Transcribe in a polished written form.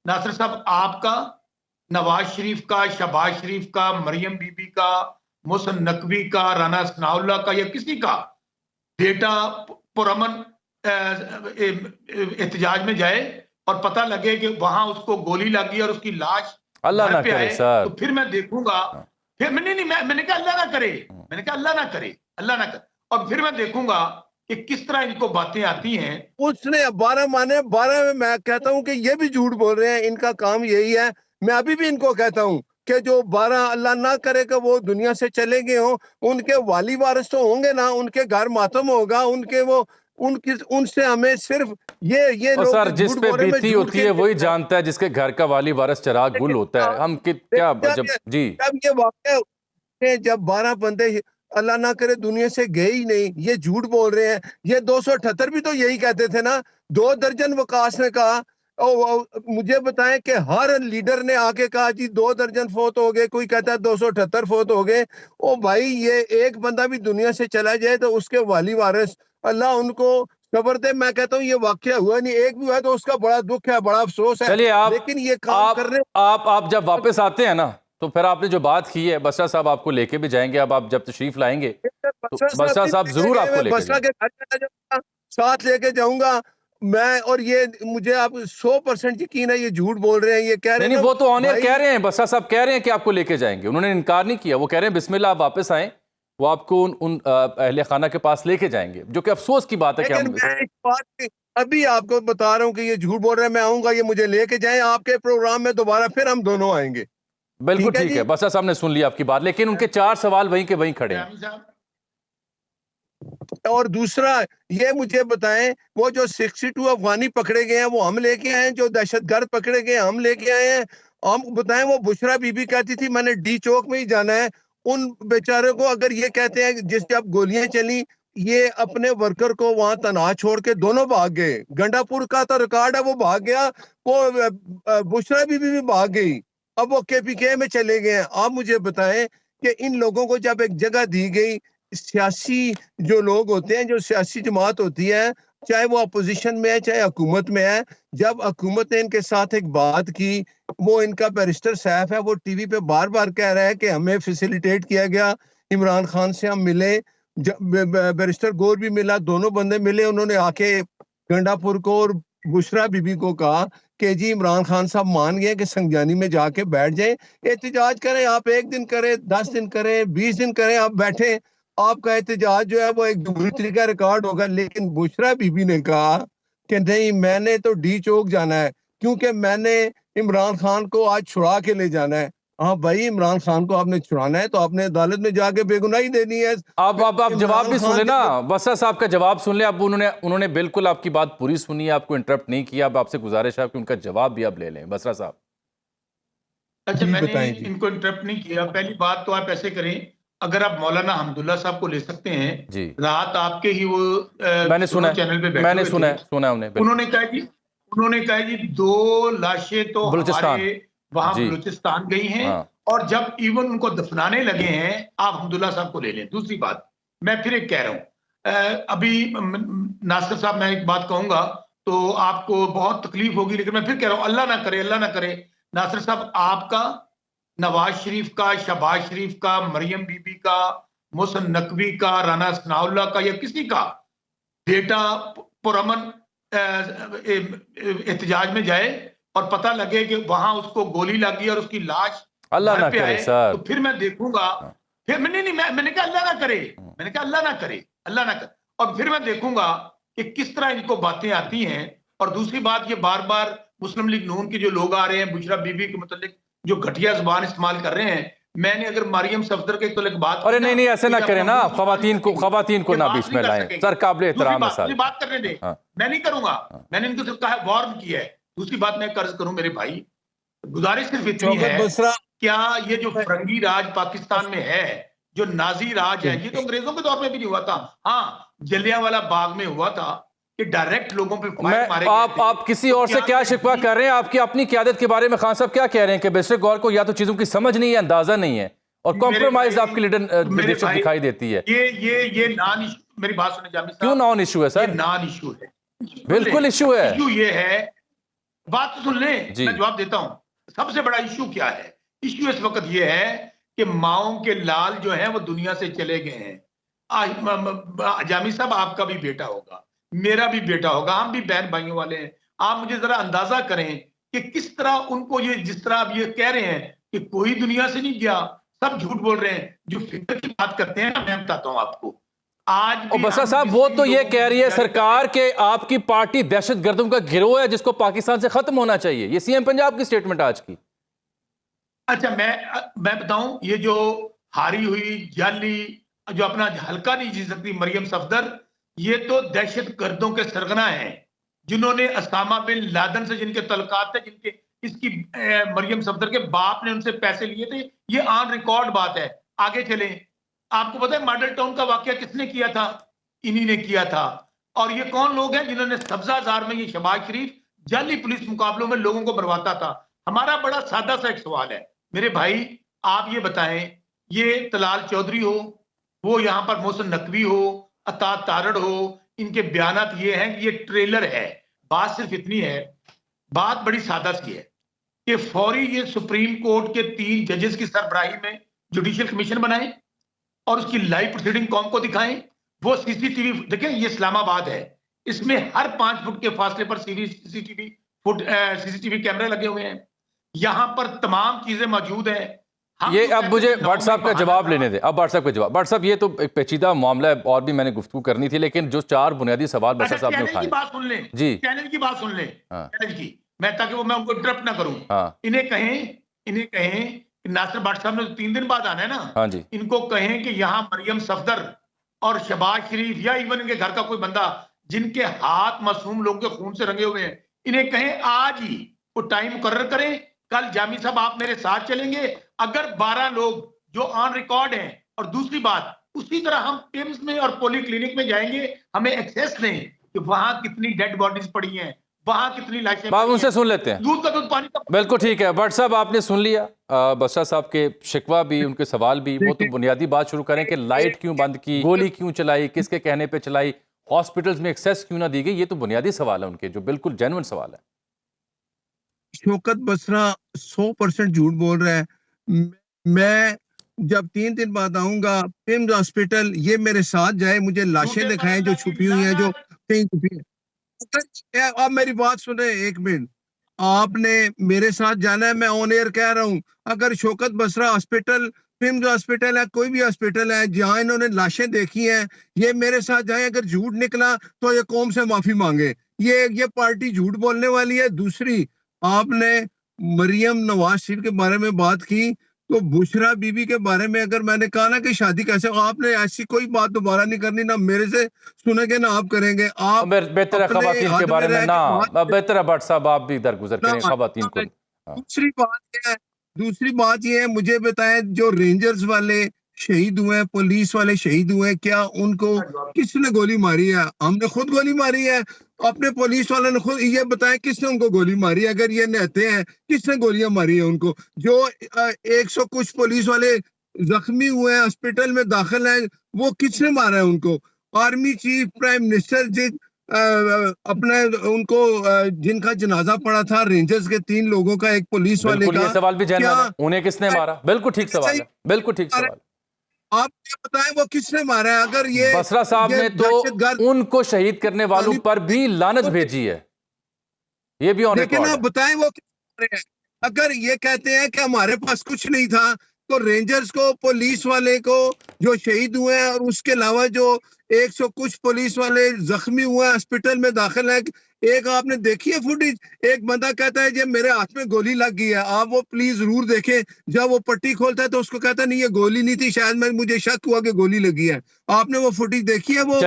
नासिर साहब, आपका, नवाज शरीफ का, शहबाज शरीफ का, मरियम बीबी का, मोहसिन नकवी का, राना सनाउल्लाह का, या किसी का बेटा पुरअमन एहतजाज में जाए और पता लगे कि वहां उसको गोली लगी और उसकी लाश अल्लाह घर ना पे करे आए, सर। तो फिर मैं देखूंगा। फिर मैंने कहा अल्लाह ना करे, मैंने कहा अल्लाह ना करे, अल्लाह ना करे। और फिर मैं देखूंगा कि किस तरह इनको बातें आती हैं। उसने 12 माने, 12 में मैं कहता हूं कि ये भी झूठ बोल रहे हैं, इनका काम यही है। मैं अभी भी इनको कहता हूं कि जो 12 अल्लाह ना करे कि वो दुनिया से चले गए हों, उनके वाली वारिस तो होंगे ना, उनके घर मातम होगा, उनके वो उनकी उनसे हमें सिर्फ ये और लोग सर, जो जिस झूठ पे बोल रहे हैं, मैं बीती झूठ होती के है वही लिए जानता है, जिसके घर का वाली वारिस चिराग गुल होता है। हम क्या जब जब जी जब ये वाकया जब 12 बंदे अल्लाह ना करे दुनिया से गए ही नहीं, ये झूठ बोल रहे हैं। ये 278 भी तो यही कहते थे ना। 2 दर्जन वकास ने कहा। मुझे बताएं कि हर लीडर ने आके कहा जी 2 दर्जन फोत हो गए, कोई कहता है 278 फोत हो गए। ओ भाई, ये एक बंदा भी दुनिया से चला जाए तो उसके वाली वारिस अल्लाह उनको सब्र दे। मैं कहता हूँ ये वाकया हुआ नहीं, एक भी हुआ तो उसका बड़ा दुख है, बड़ा अफसोस है। चलिए, लेकिन ये काम कर रहे आप जब वापस आते हैं ना, तो फिर आपने जो बात की है, बसरा साहब आपको लेके भी जाएंगे। अब आप जब तशरीफ लाएंगे तो बसरा साहब जरूर आपको लेके बसरा जाएंगे। के घर चला जाऊंगा, साथ लेके जाऊंगा मैं। और ये मुझे आप 100% यकीन है, ये झूठ बोल रहे हैं, ये कह रहे नहीं हैं नहीं, ना वो तो ऑन एयर भाई। कह रहे हैं, बसरा साहब कह रहे हैं कि आपको लेके जाएंगे। उन्होंने इनकार नहीं किया, वो कह रहे हैं बिस्मिल्लाह आप वापस आएं, वो आपको उन अहले खाना के पास लेके जाएंगे। जो कि अफसोस की बात है कि लेकिन हम मैं इस बात की अभी आपको बता रहा हूँ कि ये झूठ बोल रहे हैं। मैं आऊंगा, ये मुझे लेके जाएं आपके प्रोग्राम में दोबारा, फिर हम दोनों आएंगे। बिल्कुल ठीक है ठीक जी। है। बसरा साहब ने सुन लिया आपकी बात, लेकिन उनके 4 सवाल वहीं के वहीं खड़े हैं। आमिर साहब, और दूसरा, ये मुझे बताएं, वो जो 62 अफगानी पकड़े गए हैं वो हम लेके आए हैं? जो दहशतगर्द पकड़े गए हम लेके आए हैं? हम बताएं। वो बुशरा बीबी कहती थी मैंने डी चौक में ही जाना है। उन बेचारे को अगर ये कहते हैं जिस जब गोलियां चली, ये अपने वर्कर को वहां तनहा छोड़ के दोनों भाग गए। गंडापुर का तो रिकॉर्ड है, वो भाग गया। वो बुशरा बीबी भी भाग गई। अब वो केपीके में चले गए हैं। आप मुझे बताएं कि इन लोगों को जब एक जगह दी गई, सियासी जो लोग होते हैं, जो सियासी जमात होती है, चाहे वो अपोजिशन में है चाहे हुकूमत में है, जब हुकूमत ने इनके साथ एक बात की, वो इनका बैरिस्टर सैफ है, वो टीवी पे बार बार कह रहा है कि हमें फैसिलिटेट किया गया, इमरान खान से हम मिले, बैरिस्टर गौर भी मिला, दोनों बंदे मिले। उन्होंने आके गंडापुर को और बुशरा बीबी को कहा कि जी इमरान खान साहब मान गए कि संगजानी में जाके बैठ जाएं, एहतजाज करें। आप 1 दिन करें, 10 दिन करें, 20 दिन करें, आप बैठे। आपका एहतजाज जो है वो एक जमहूरी तरीका रिकॉर्ड होगा। लेकिन बुशरा बीबी ने कहा कि नहीं, मैंने तो डी चौक जाना है क्योंकि मैंने इमरान खान को आज छुड़ा के ले जाना है। हाँ भाई, इमरान खान को आपने छुड़ाना है तो आपने अदालत में जाके बेगुनाही देनी है। आप जवाब भी सुन खान लेना, बसरा साहब का जवाब सुन ले। अब उन्होंने बिल्कुल आपकी बात पूरी सुनी है, आपको इंटरप्ट नहीं किया। अब आपसे गुजारिश है कि उनका जवाब भी आप ले लें, बसरा साहब। अच्छा, मैंने बताएं जी। इनको इंटरप्ट नहीं किया। पहली बात तो आप ऐसे करें, अगर आप मौलाना हमदुल्ला साहब को ले सकते हैं, जी, रात आपके ही वो मैंने सुना है, चैनल पे बैठे मैंने हुए सुना है, थे। सुना है उन्हें। उन्होंने कहा जी 2 लाशें तो बलूचिस्तान, हमारे वहां जी, बलूचिस्तान गई हैं, हाँ, और जब इवन उनको दफनाने लगे हैं, आप हमदुल्ला साहब को ले लें। दूसरी बात, मैं फिर एक कह रहा हूं, अभी नासिर साहब, मैं एक बात कहूंगा तो आपको बहुत तकलीफ होगी, लेकिन मैं फिर कह रहा हूं, अल्लाह ना करे, अल्लाह ना करे। नासिर साहब, आपका, नवाज शरीफ का, शहबाज शरीफ का, मरियम बीबी का, मोहसिन नकवी का, राना सनाउल्लाह का, या किसी का बेटा पुरअमन एहतजाज में जाए और पता लगे कि वहां उसको गोली लगी और उसकी लाश अल्लाह घर ना पे करे आए, सर। तो फिर मैं देखूंगा। फिर मैंने कहा अल्लाह ना करे, मैंने कहा अल्लाह ना करे, अल्लाह ना करे। और फिर मैं देखूंगा कि किस तरह इनको बातें आती हैं। और दूसरी बात, ये बार बार मुस्लिम लीग नून के जो लोग आ रहे हैं, बुशरा बीबी के मुतालिक जो घटिया जुबान इस्तेमाल कर रहे हैं, मैंने अगर मरियम सफदर के तो बात अरे की नहीं नहीं, ऐसे ना करें ना, खवातीन को ना बीच में लाएं सर, काबिल एहतराम है सारे। बात करने दे, हाँ, मैं नहीं करूंगा। मैंने इनको सिर्फ कहा, वार्न किया है। दूसरी बात मैं कर्ज करूं मेरे भाई, गुजारिश सिर्फ इतनी है, क्या ये जो फरंगी राज पाकिस्तान में है, जो नाजी राज है, ये तो अंग्रेजों के दौर में भी नहीं हुआ था। हाँ, जलियांवाला बाग में हुआ था कि डायरेक्ट लोगों पे फायर मारे गए थे। आप किसी और से क्या शिकवा कर रहे हैं? आपकी अपनी क़यादत के बारे में खान साहब क्या कह रहे हैं कि बैरिस्टर गौर को या तो चीजों की समझ नहीं है, अंदाजा नहीं है, और कॉम्प्रोमाइज आपकी लीडरशिप दिखाई देती है। ये नॉन इशू, मेरी बात सुने जामिल साहब, क्यों नॉन इशू है सर? ये नॉन इशू है। बिल्कुल इशू है। इशू ये है, बात तो सुन लें, जी। मैं जवाब देता हूं। सबसे बड़ा इश्यू क्या है? इश्यू इस वक्त ये है कि माओं के लाल जो हैं वो दुनिया से चले गए हैं। जामी साहब, आपका भी बेटा होगा, मेरा भी बेटा होगा, हम भी बहन भाइयों वाले हैं। आप मुझे जरा अंदाजा करें कि किस तरह उनको ये, जिस तरह आप ये कह रहे हैं कि कोई दुनिया से नहीं गया, सब झूठ बोल रहे हैं। जो फिक्र की बात करते हैं ना, मैं बताता हूं आपको, आज और भी बसरा साहब, वो तो ये कह रही है सरकार के आपकी पार्टी दहशतगर्दों का गिरोह है जिसको पाकिस्तान से खत्म होना चाहिए। ये सीएम पंजाब की स्टेटमेंट आज की। अच्छा, मैं बताऊं, ये जो हारी हुई जाली, जो अपना हल्का नहीं जी सकती मरियम सफदर, ये तो दहशत गर्दों के सरगना हैं, जिन्होंने असामा बिन लादेन से जिनके तल्लुकात थे, जिनके इसकी मरियम सफदर के बाप ने उनसे पैसे लिए थे। ये ऑन रिकॉर्ड बात है। आगे चले, आपको पता है मॉडल टाउन का वाकया किसने किया था? इन्हीं ने किया था। और ये कौन लोग हैं जिन्होंने सब्जाजार में ये शहबाज शरीफ जाली पुलिस मुकाबलों में लोगों को बरवाता था? हमारा बड़ा सादा सा एक सवाल है मेरे भाई, आप ये बताएं, ये तलाल चौधरी हो, वो यहां पर मोहसिन नकवी हो, अता तारड़ हो, इनके बयानात ये हैं कि ये ट्रेलर है। बात सिर्फ इतनी है, बात बड़ी सादा सी है कि फौरी ये सुप्रीम कोर्ट के 3 जजेस की सरबराही में जुडिशियल कमीशन बनाएं और उसकी लाइव प्रोसीडिंग कौम को दिखाएं। वो सीसीटीवी, देखें ये इस्लामाबाद है, इसमें हर 5 फुट के फासले पर सीसीटीवी कैमरे लगे हुए हैं। यहां पर तमाम चीजें मौजूद है। ये अब मुझे भट्ट साहब का जवाब लेने दे। अब भट्ट साहब का जवाब। भट्ट साहब, ये तो एक पेचीदा मामला है और भी मैंने गुफ्तगू करनी थी, लेकिन जो 4 बुनियादी सवाल बसरा साहब ने उठाए, बात सुन लें जी, चैनल की बात सुन लें, हाँ, चैनल की, मैं ताकि वो मैं उनको इंटरप्ट ना करूं। हाँ, इन्हें कहें कि नासिर भट्ट साहब ने तो 3 दिन बाद आना है ना, हाँ जी, इनको कहें कि यहां मरियम सफदर और शहबाज शरीफ या इवन इनके घर का कोई बंदा जिनके हाथ मासूम लोगों के खून से रंगे हुए हैं, इन्हें कहें आज ही वो टाइम मुकर्रर करें। कल जामी साहब आप मेरे साथ चलेंगे। अगर 12 लोग जो ऑन रिकॉर्ड हैं, और दूसरी बात, उसी तरह हम टिम्स में और पोली क्लिनिक में जाएंगे, हमें एक्सेस दें कि वहां कितनी डेड बॉडीज पड़ी हैं, वहां कितनी लाशें। बाब उनसे सुन लेते हैं। दूध का दूध पानी का। बिल्कुल ठीक है भट्ट साहब, आपने सुन लिया बसरा साहब के शिकवा भी, उनके सवाल भी। वो तो बुनियादी बात शुरू करें कि लाइट क्यों बंद की, गोली क्यों चलाई, किसके कहने पे चलाई, हॉस्पिटल्स में एक्सेस क्यों ना दी गई। ये तो बुनियादी सवाल है उनके, जो बिल्कुल जेन्युइन सवाल है। शौकत बसरा 100% झूठ बोल रहा है। मैं जब 3 दिन बाद आऊंगा पिम्स हॉस्पिटल, ये मेरे साथ जाए, मुझे लाशें दिखाएं जो छुपी हुई हैं, जो कहीं छुपी है। अब मेरी बात सुने 1 मिनट, आपने मेरे साथ जाना है, मैं ऑन एयर कह रहा हूं। अगर शौकत बसरा हॉस्पिटल, पिम्स हॉस्पिटल है, कोई भी हॉस्पिटल है जहां इन्होंने लाशें देखी हैं, ये मेरे साथ जाए। अगर झूठ निकला तो ये कौम से माफी मांगे। ये पार्टी झूठ बोलने वाली है। दूसरी, आपने मरियम नवाज शरीफ के बारे में बात की, तो बुशरा बीबी के बारे में अगर मैंने कहा ना कि शादी कैसे, आपने ऐसी कोई बात दोबारा नहीं करनी, ना मेरे से सुनेंगे ना आप करेंगे। आप बेहतर है खवातीन के बारे में ना, बेहतर है भट्ट साहब आप भी दरगुजर करें खवातीन को। दूसरी बात ये है, मुझे बताएं, जो रेंजर्स वाले शहीद हुए हैं, पुलिस वाले शहीद हुए हैं, क्या उनको किसने गोली मारी है? हमने खुद गोली मारी है? अपने पुलिस वालों ने खुद? ये बताएं किसने उनको गोली मारी है? अगर ये नहते हैं, किसने गोलियां मारी है उनको? जो 100 कुछ पुलिस वाले जख्मी हुए हैं, हॉस्पिटल में दाखिल हैं, वो किसने मारा है उनको? आर्मी चीफ, प्राइम मिनिस्टर जी अपने उनको जिनका जनाजा पड़ा था, रेंजर्स के 3 लोगों का, एक पुलिस वाले का। ये सवाल भी जेन्युइन है, उन्हें किसने मारा? बिल्कुल ठीक सवाल है, बिल्कुल ठीक सवाल। आप बताएं वो किसने मारा है? अगर ये बसरा साहब ने तो उनको शहीद करने वालों पर भी लानत भेजी है, ये भी ऑन रिकॉर्ड है। लेकिन आप बताएं वो किसने मारे हैं? अगर ये कहते हैं कि हमारे पास कुछ नहीं था, तो रेंजर्स को, पुलिस वाले को जो शहीद हुए हैं, और उसके अलावा जो 100 कुछ पुलिस वाले जख्मी हुए हैं, हॉस्पिटल में दाखिल है, एक आपने देखी है फुटेज? एक बंदा कहता है जब मेरे हाथ में गोली लग गई है। आप वो प्लीज जरूर देखें। जब वो पट्टी खोलता है तो उसको कहता है नहीं ये गोली नहीं थी, शायद मुझे शक हुआ कि गोली लगी है। आपने वो फुटेज देखी है? वो